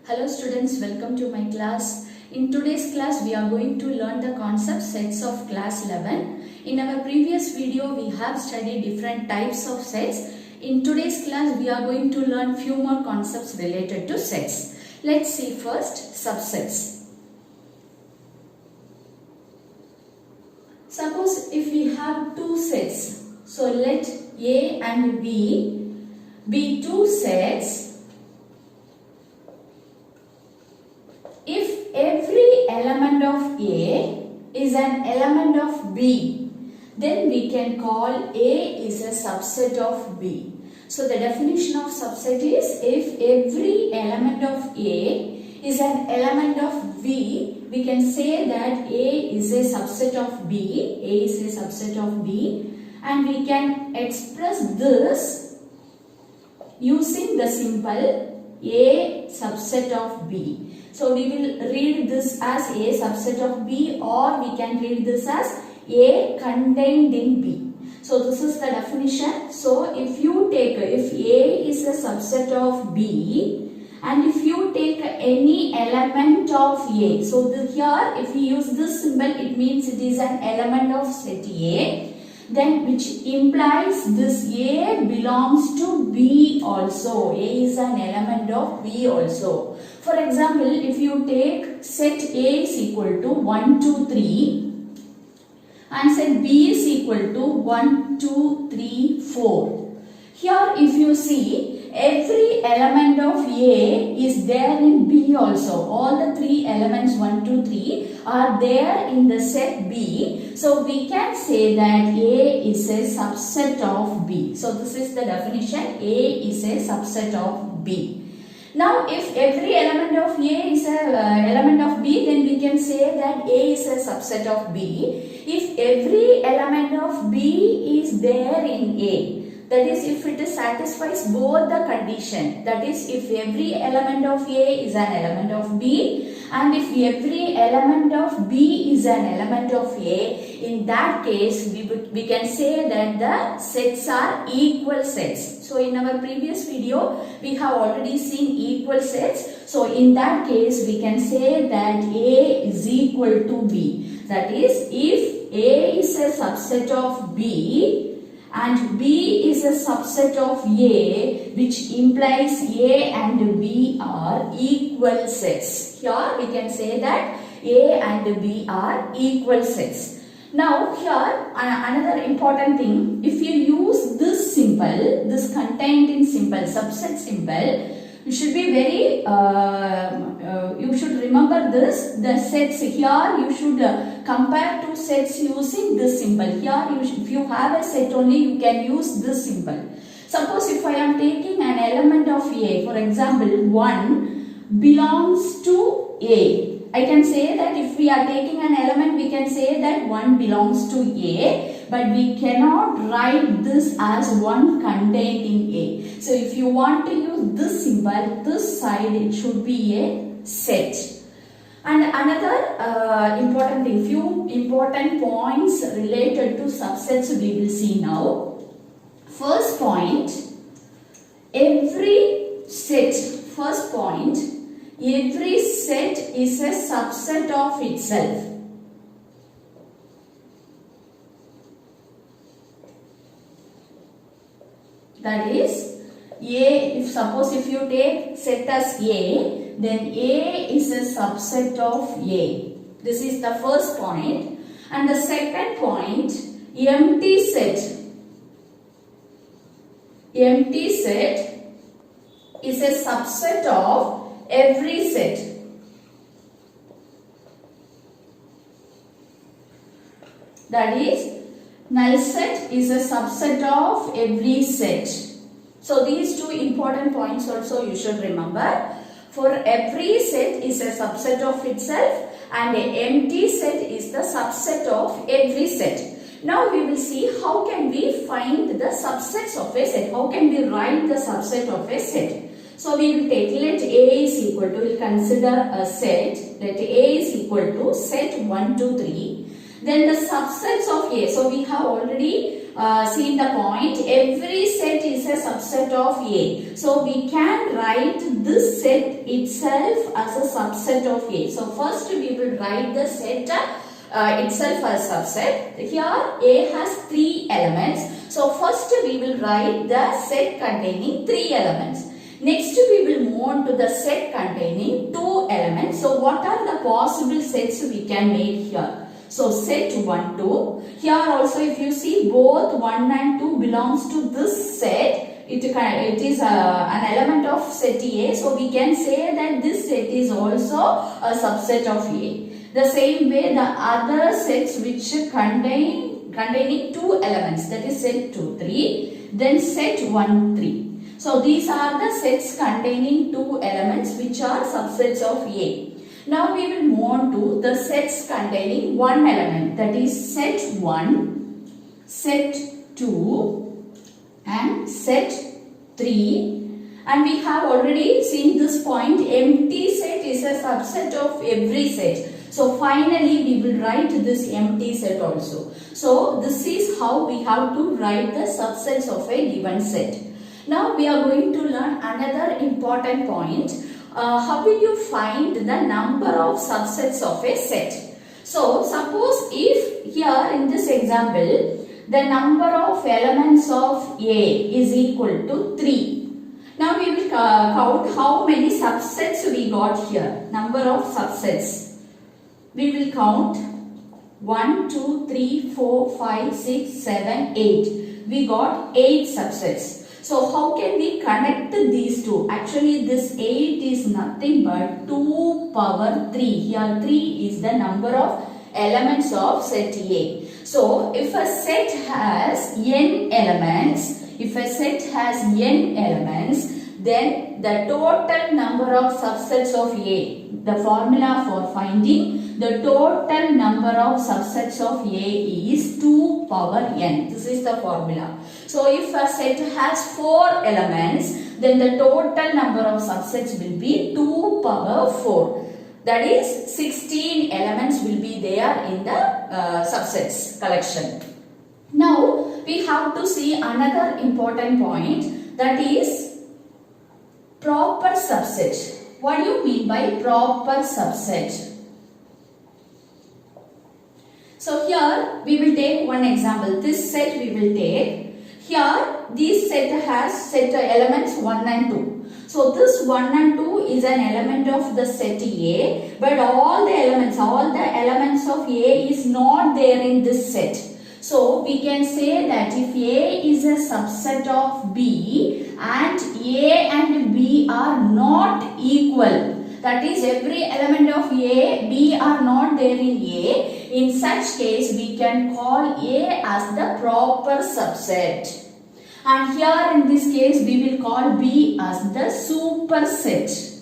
Hello students, welcome to my class. In today's class, we are going to learn the concept sets of class 11. In our previous video, we have studied different types of sets. In today's class, we are going to learn few more concepts related to sets. Let's see first subsets. Suppose if we have two sets, so let A and B be two sets. If every element of A is an element of B, then we can call A is a subset of B. So the definition of subset is if every element of A is an element of B, we can say that A is a subset of B. A is a subset of B, and we can express this using the symbol A subset of B. So we will read this as A subset of B, or we can read this as A contained in B. So this is the definition. So if A is a subset of B and if you take any element of A, so here if we use this symbol, it means it is an element of set A, then which implies this A belongs to B also. A is an element of B also. For example, if you take set A is equal to 1, 2, 3 and set B is equal to 1, 2, 3, 4. Here if you see, every element of A is there in B also. All the three elements 1, 2, 3 are there in the set B. So we can say that A is a subset of B. So this is the definition. A is a subset of B. Now if every element of A is an element of B, then we can say that A is a subset of B. If every element of B is there in A, that is if it satisfies both the condition, that is if every element of A is an element of B and if every element of B is an element of A, in that case we can say that the sets are equal sets. So in our previous video we have already seen equal sets. So in that case we can say that A is equal to B. That is if A is a subset of B and B is a subset of A, which implies A and B are equal sets. Here we can say that A and B are equal sets. Now here another important thing, if you use this symbol, this contained in symbol, subset symbol, you should be very, you should remember this, the sets here you should compare two sets using this symbol. Here if you have a set only, you can use this symbol. Suppose if I am taking an element of A, for example 1 belongs to A. I can say that if we are taking an element, we can say that 1 belongs to A, but we cannot write this as 1 contained in A. So if you want to use this symbol, this side it should be a set. And another important thing, few important points related to subsets we will see now. First point, every set is a subset of itself. That is, suppose if you take set as A, then A is a subset of A. This is the first point. And the second point, empty set is a subset of every set. That is, null set is a subset of every set. So these two important points also you should remember. For every set is a subset of itself and an empty set is the subset of every set. Now we will see how can we find the subsets of a set. How can we write the subset of a set? So we will take, let A is equal to, we will consider a set. Let A is equal to set 1, 2, 3. Then the subsets of A. So we have already seen the point. Every set is a subset of A. So we can write this set itself as a subset of A. So first we will write the set itself as subset. Here A has 3 elements. So first we will write the set containing 3 elements. Next we will move on to the set containing 2 elements. So what are the possible sets we can make here? So set 1, 2. Here also if you see both 1 and 2 belongs to this set. It is an element of set A. So we can say that this set is also a subset of A. The same way the other sets which containing 2 elements, that is set 2, 3. Then set 1, 3. So these are the sets containing 2 elements which are subsets of A. Now we will move on to the sets containing 1 element, that is set 1, set 2 and set 3. And we have already seen this point, empty set is a subset of every set. So finally we will write this empty set also. So this is how we have to write the subsets of a given set. Now we are going to learn another important point. How will you find the number of subsets of a set? So suppose if here in this example the number of elements of A is equal to 3. Now we will count how many subsets we got here. Number of subsets. We will count 1, 2, 3, 4, 5, 6, 7, 8. We got 8 subsets. So how can we connect these two? Actually this 8 is nothing but 2 power 3. Here 3 is the number of elements of set A. So if a set has n elements, then the total number of subsets of A, the formula for finding the total number of subsets of A is 2 power n. This is the formula. So if a set has 4 elements, then the total number of subsets will be 2 power 4. That is 16 elements will be there in the subsets collection. Now we have to see another important point, that is proper subset. What do you mean by proper subset? So here we will take one example. This set we will take. Here this set has set elements 1 and 2. So this 1 and 2 is an element of the set A, but all the elements of A is not there in this set. So we can say that if A is a subset of B and A and B are not equal, that is every element of A, B are not there in A, in such case we can call A as the proper subset. And here in this case we will call B as the superset.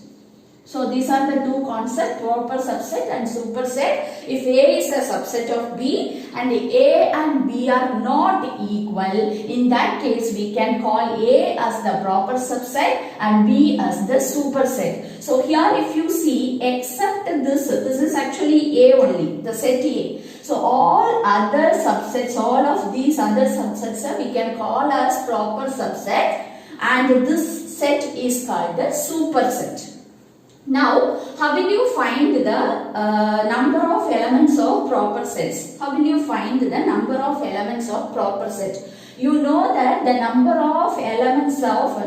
So these are the two concepts, proper subset and superset. If A is a subset of B and A and B are not equal, in that case we can call A as the proper subset and B as the superset. So here if you see, except this is actually A only, the set A. So all other subsets, all of these other subsets we can call as proper subset, and this set is called the superset. Now, how will you find the number of elements of proper sets? How will you find the number of elements of proper set? You know that the number of elements of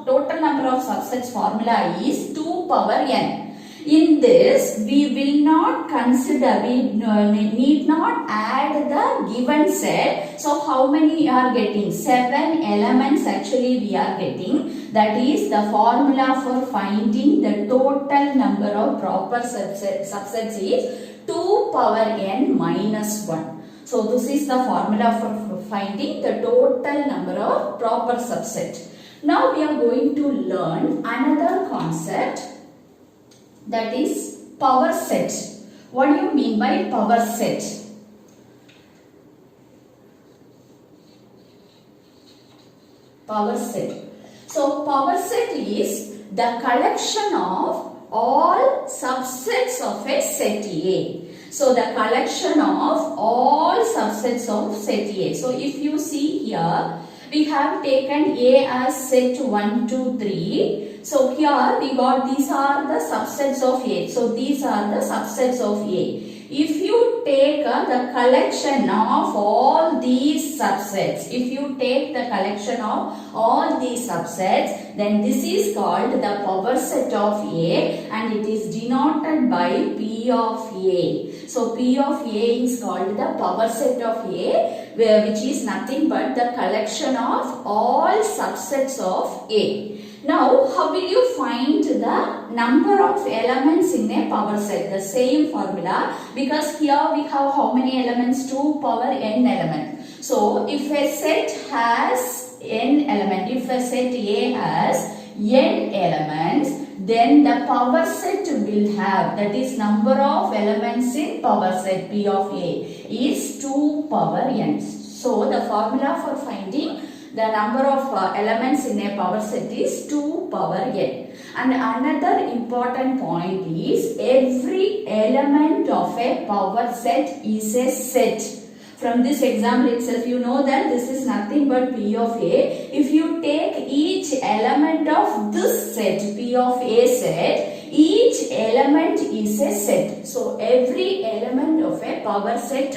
total number of subsets formula is 2 power n. In this, we will not consider, we need not add the given set. So, how many are getting? 7 elements actually we are getting. That is the formula for finding the total number of proper subsets is 2 power n minus 1. So, this is the formula for finding the total number of proper subset. Now, we are going to learn another concept, that is power set. What do you mean by power set? Power set. So power set is the collection of all subsets of a set A. So the collection of all subsets of set A. So if you see here, we have taken A as set 1, 2, 3. So here we got these are the subsets of A. So these are the subsets of A. If you take the collection of all these subsets, then this is called the power set of A and it is denoted by P of A. So P of A is called the power set of A, which is nothing but the collection of all subsets of A. Now, how will you find the number of elements in a power set? The same formula, because here we have how many elements? 2 power n element. So, if a set has n element, if a set A has n elements, then the power set will have, that is number of elements in power set P of A is 2 power n. So, the formula for finding the number of elements in a power set is 2 power n. And another important point is every element of a power set is a set. From this example itself, you know that this is nothing but P of A. If you take each element of this set, P of A set, each element is a set. So every element of a power set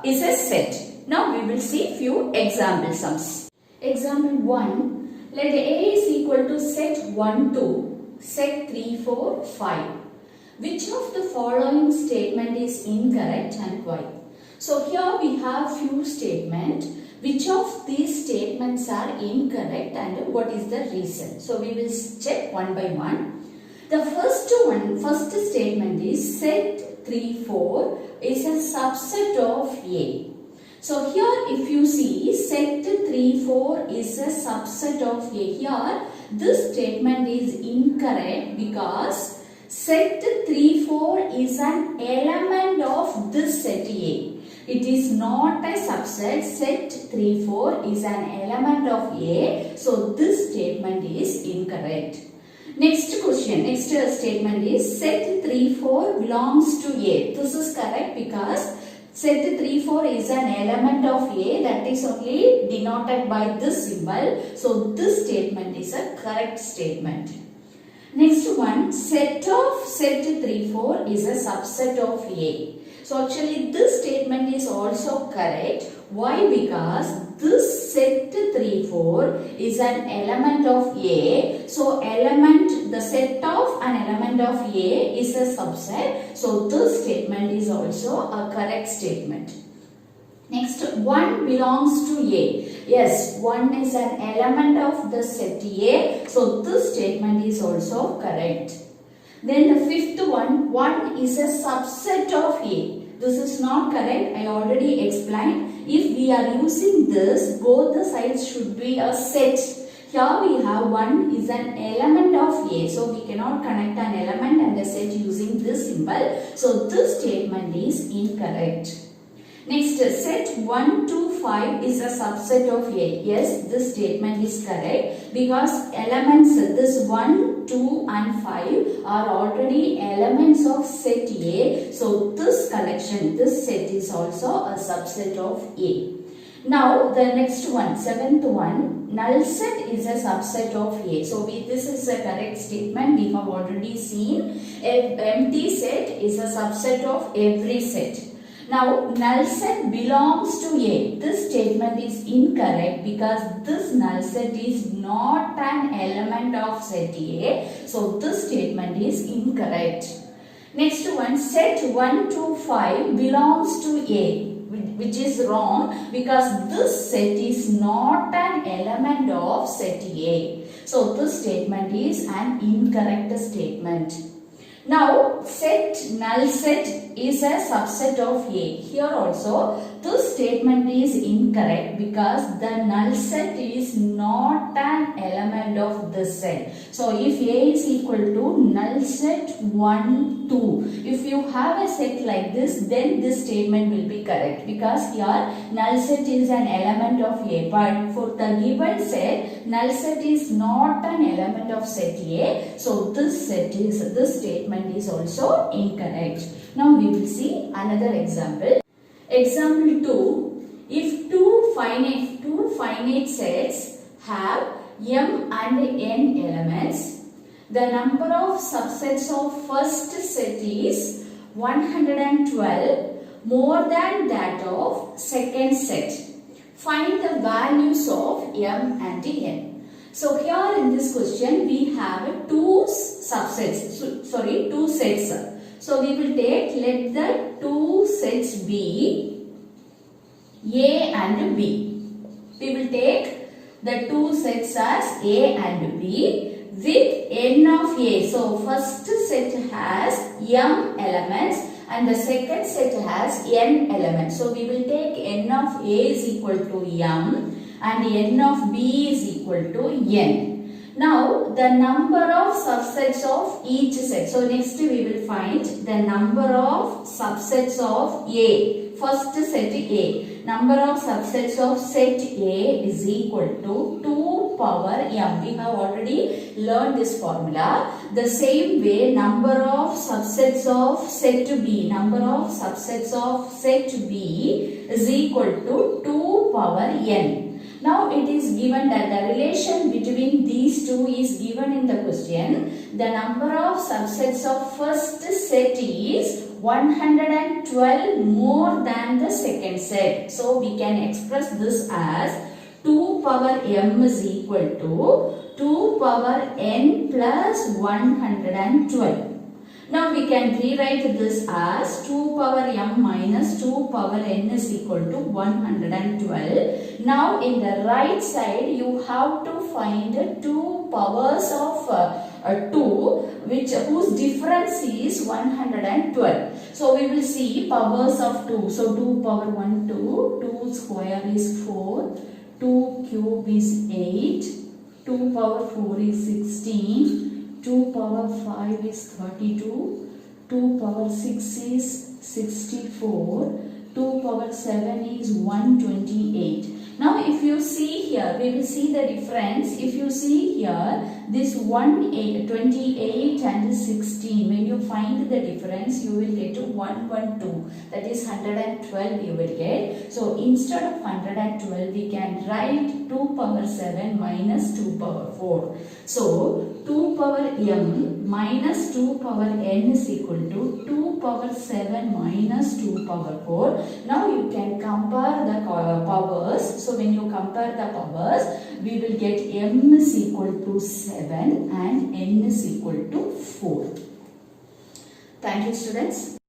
is a set. Now we will see few example sums. Example 1, let A is equal to set 1, 2, set 3, 4, 5. Which of the following statement is incorrect and why? So here we have few statements. Which of these statements are incorrect and what is the reason? So we will check one by one. The first statement is set 3, 4 is a subset of A. So here if you see set 3, 4 is a subset of A. Here this statement is incorrect because set 3, 4 is an element of this set A. It is not a subset. Set 3, 4 is an element of A. So this statement is incorrect. Next question, next statement is set 3, 4 belongs to A. This is correct because set 3, 4 is an element of A, that is only denoted by this symbol. So this statement is a correct statement. Next one, set 3, 4 is a subset of A. So actually this statement is also correct. Why? Because this set 3, 4 is an element of A. So the set of an element of A is a subset. So this statement is also a correct statement. Next, 1 belongs to A. Yes, 1 is an element of the set A. So this statement is also correct. Then the fifth one, 1 is a subset of A. This is not correct. I already explained. If we are using this, both the sides should be a set. Here we have 1 is an element of A. So we cannot connect an element and a set using this symbol. So this statement is incorrect. Next, set 1 to 5 is a subset of A. Yes, this statement is correct because elements this 1, 2 and 5 are already elements of set A. So this collection, this set is also a subset of A. Now the next one, seventh one, null set is a subset of A. So this is a correct statement. We have already seen empty set is a subset of every set. Now, null set belongs to A. This statement is incorrect because this null set is not an element of set A. So, this statement is incorrect. Next one, set 1 to 5 belongs to A, which is wrong because this set is not an element of set A. So, this statement is an incorrect statement. Now, null set is a subset of A. Here also, this statement is incorrect because the null set is not an element of this set. So if A is equal to null set 1, 2. If you have a set like this, then this statement will be correct because here null set is an element of A. But for the given set, null set is not an element of set A. So this statement is also incorrect. Now we will see another example. Example 2. If two finite sets have m and n elements, the number of subsets of first set is 112 more than that of second set. Find the values of m and n. So here in this question we have two sets. So we will take, let the two sets be A and B. We will take the two sets as A and B with n of A. So first set has m elements and the second set has n elements. So we will take n of A is equal to m and n of B is equal to n. Now the number of subsets of each set. So next we will find the number of subsets of A. First set A. Number of subsets of set A is equal to 2 power m. We have already learned this formula. The same way number of subsets of set B. Number of subsets of set B is equal to 2 power n. Now it is given that the relation between these two is given in the question. The number of subsets of first set is 112 more than the second set. So we can express this as 2 power m is equal to 2 power n plus 112. Now we can rewrite this as 2 power m minus 2 power n is equal to 112. Now in the right side you have to find 2 powers of 2 whose difference is 112. So we will see powers of 2. So 2 power 1 2, 2 square is 4, 2 cube is 8, 2 power 4 is 16. 2 power 5 is 32, 2 power 6 is 64, 2 power 7 is 128. Now if you see here, we will see the difference. If you see here, this 28 and 16, when you find the difference, you will get to 112. That is 112 you will get. So instead of 112, we can write 2 power 7 minus 2 power 4. So 2 power m minus 2 power n is equal to 2 power 7 minus 2 power 4. Now you can compare the powers. So when you compare the powers, we will get m is equal to 7 and n is equal to 4. Thank you, students.